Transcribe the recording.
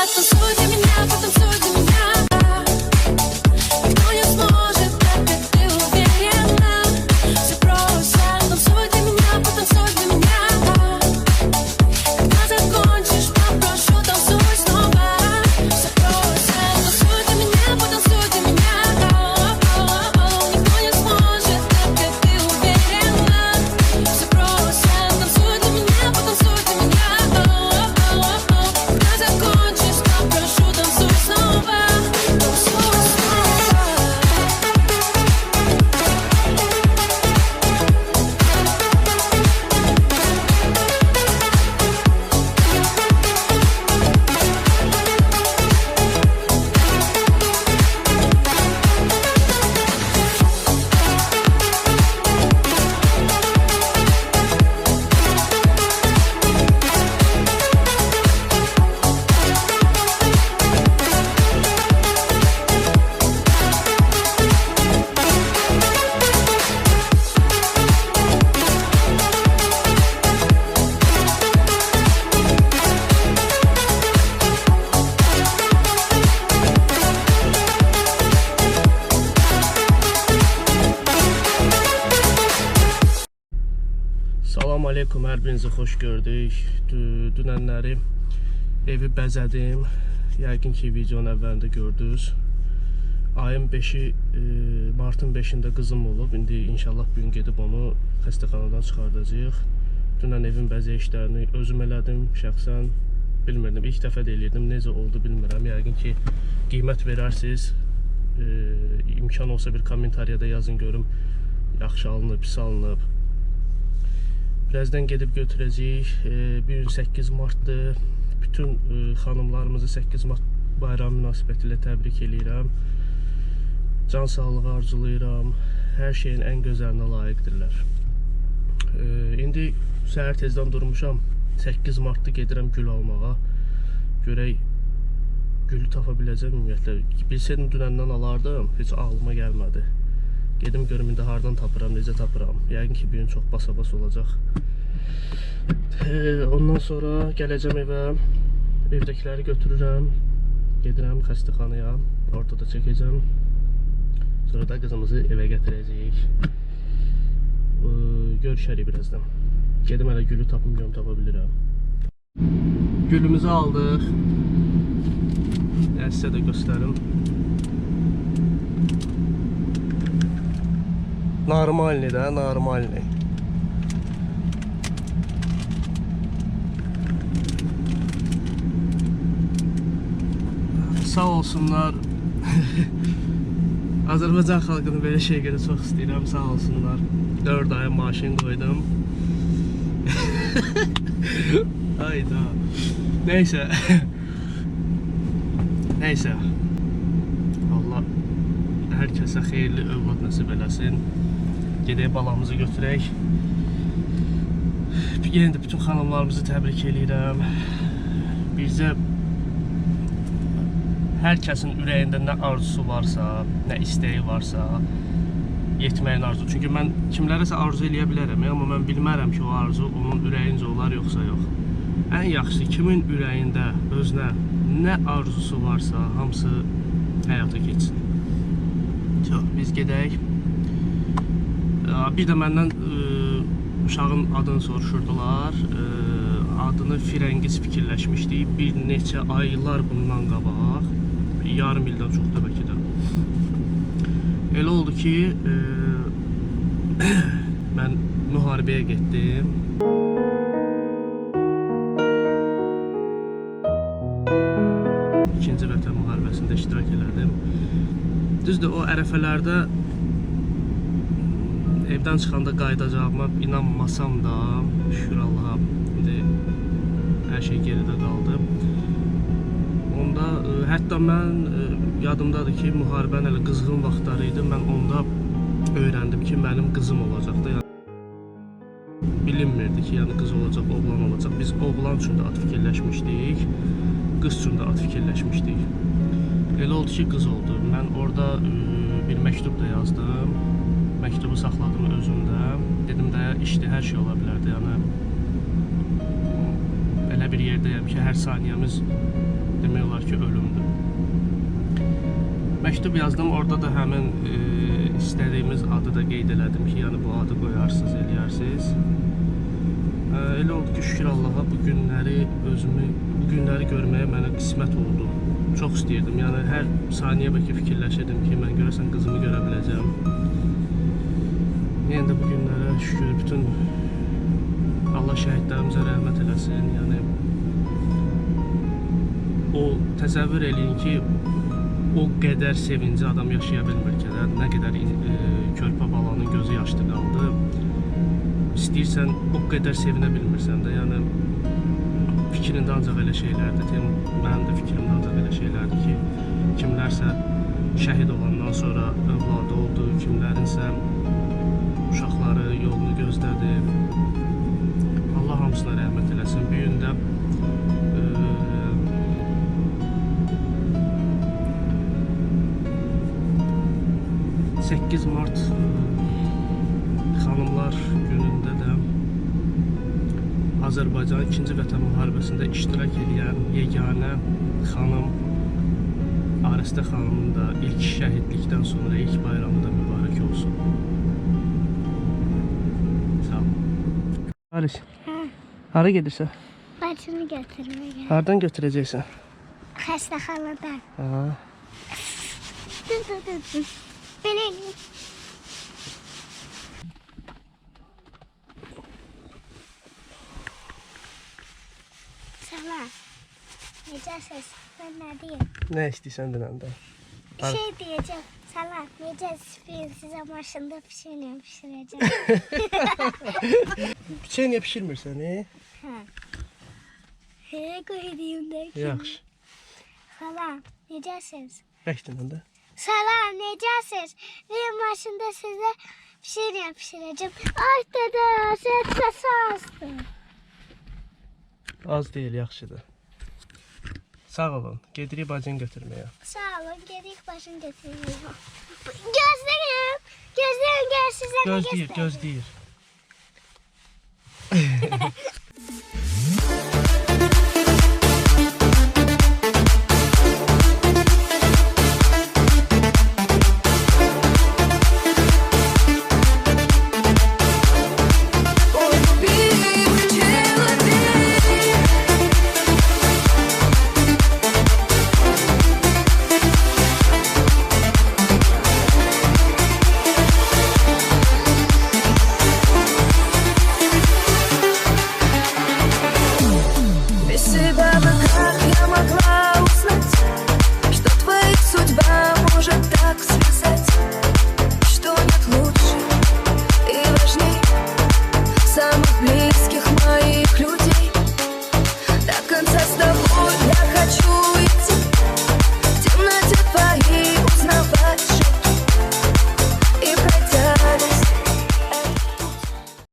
Потанцуй для меня, потанцуй для меня. Никто не сможет, так как ты уверена. Все просто. Танцуй для меня, потанцуй для меня. Когда закончишь, попрошу, танцуй снова. Все просто. Танцуй для меня, потанцуй для меня. Никто не сможет, так как ты уверена. Все просто. Танцуй для меня, потанцуй для меня. Когда закончишь, попрошу, танцуй снова. Salam aleykum, hər birinizi xoş gördük. Dünənləri evi bəzədim. Yəqin ki, videonun əvvəlində gördünüz. Ayın 5-i, martın 5-də qızım olub. İndi inşallah bugün gedib onu xəstəxanadan çıxardacağıq. Dünən evin bəzək işlərini özüm elədim. Şəxsən bilmirdim, ilk dəfə də eləyirdim. Necə oldu bilmirəm. Yəqin ki, qiymət verərsiniz. İmkan olsa bir kommentariyada yazın görüm. Yaxşı alınıb, pis alınıb. Birazdan gedib götürəcəyik. Bugün 8 martdır. Bütün xanımlarımızı 8 mart bayramı münasibətilə təbrik edirəm. Can sağlığı arzulayıram. Hər şeyin ən gözəlinə layiqdirlər. İndi səhər tezdən durmuşam. 8 martda gedirəm gül almağa. Görək gülü tapa biləcəm ümumiyyətlə. Bilsəydim dünəndən alardım. Heç ağlıma gəlmədi. Gedim görüm indi hardan tapıram, necə tapıram. Yəqin ki, bir gün çox basa-bas olacaq. Ondan sonra gələcəm evə. Evdəkiləri götürürəm. Gedirəm xəstəxanaya. Orada da çəkəcəm. Sonra da qızımızı evə gətirəcəyik. Görüşərik birazdan. Gedim hələ gülü tapım, görüm tapa bilirəm. Gülümüzü aldıq. Sizə də göstərim. Normalni də, normalni. Sağ olsunlar. Azərbaycan xalqını belə şey görə çox istəyirəm, sağ olsunlar. 4 aya maşın qoydum. Hayda. Neysə. Neysə. Allah hər kəsə xeyirli övlad nəsib eləsin. Gedək balamızı götürək. Yenə də bütün xanımlarımızı təbrik edirəm. Bizə hər kəsin ürəyində nə arzusu varsa, nə istəyi varsa, yetməyin arzu. Çünki mən kimlərəsə arzu eləyə bilərəm, amma mən bilmərəm ki, o arzu onun ürəyincə olar, yoxsa yox. Ən yaxşısı, kimin ürəyində özünə nə arzusu varsa, hamısı həyata keçsin. Biz gedək. Bir də məndən uşağın adını soruşurdular. Adını Firəngiz fikirləşmişdik. Bir neçə aylar bundan qabaq. Yarım ildən çox da bəlkə də. Elə oldu ki, mən müharibəyə getdim. İkinci Vətən müharibəsində iştirak elədim. Düzdür, o ərəfələrdə evdən çıxanda qayıdacağıma inanmasam da, şükür Allaha, indi hər şey geridə qaldı. Onda hətta mən yadımdadır ki, müharibənin elə qızğın vaxtları idi. Mən onda öyrəndim ki, mənim qızım olacaqdı. Bilinmirdi ki, yəni qız olacaq, oğlan olacaq. Biz oğlan üçün də ad fikirləşmişdik, qız üçün də ad fikirləşmişdik. Elə oldu ki, qız oldu. Mən orada bir məktub da yazdım. Məktubu saxladım özümdə. Dedim də, işdə hər şey ola bilərdi. Yəni, elə bir yerdəyəm ki, hər saniyəmiz demək olar ki, ölümdür. Məktub yazdım, orada da həmin istədiyimiz adı da qeyd elədim ki, yəni bu adı qoyarsınız, eləyərsiniz. Elə oldu ki, şükür Allaha bu günləri görməyə mənə qismət oldu. Çox istəyirdim, yəni hər saniyə bəlkə fikirləşirdim ki, mən görəsən qızımı görə biləcəm. Yəni də bu günlərə şükür, bütün Allah şəhidlərimizə rəhmət eləsin. Yəni o təsəvvür eləyin ki, o qədər sevinci adam yaşaya bilmir ki, nə qədər körpə balanın gözü yaşlı qaldı. İstəyirsən, o qədər sevinə bilmirsən də, yəni fikrində ancaq elə şeylərdir. Mənim də fikrimdə ancaq elə şeylərdir ki, kimlərsə şəhid olandan sonra övladı oldu, kimlərinsə uşaqları yolunu gözlədi. Allah hamısına rəhmət eləsin. Bir gün də 8 Mart Xanımlar günündə də Azərbaycan 2-ci Vətən müharibəsində iştirak edən yeganə xanım Aristə xanımın da ilk şəhidlikdən sonra ilk bayramı da mübarək olsun. Sağ ol. Aris, hara gedirsən? Bacını götürmeye. Hardan götürəcəksən? Xəstəxanadan. Ha. Dur. Belə. Salam. Necəsiz? Ben ne diyeyim? Nə istəyirsən denəndə? Bir şey diyeceğim. Salam. Necəsiz? Size maşında pişireceğim. Piçeniyə pişirmirsən, He koyayım da. Yaxşı. Salam. Necəsiz? Bək denəndə. Salam. Necəsiz? Ben maşında size pişireceğim. Ay dede. Sen sesi astın. Az deyil, yaxşıdır. Sağ olun. Gedirik bacını götürməyə. Sağ olun. Gedik başını götürmeye. Gözlerim. Gözlerim gel size ne Gözləyir, göstereyim. gözləyir.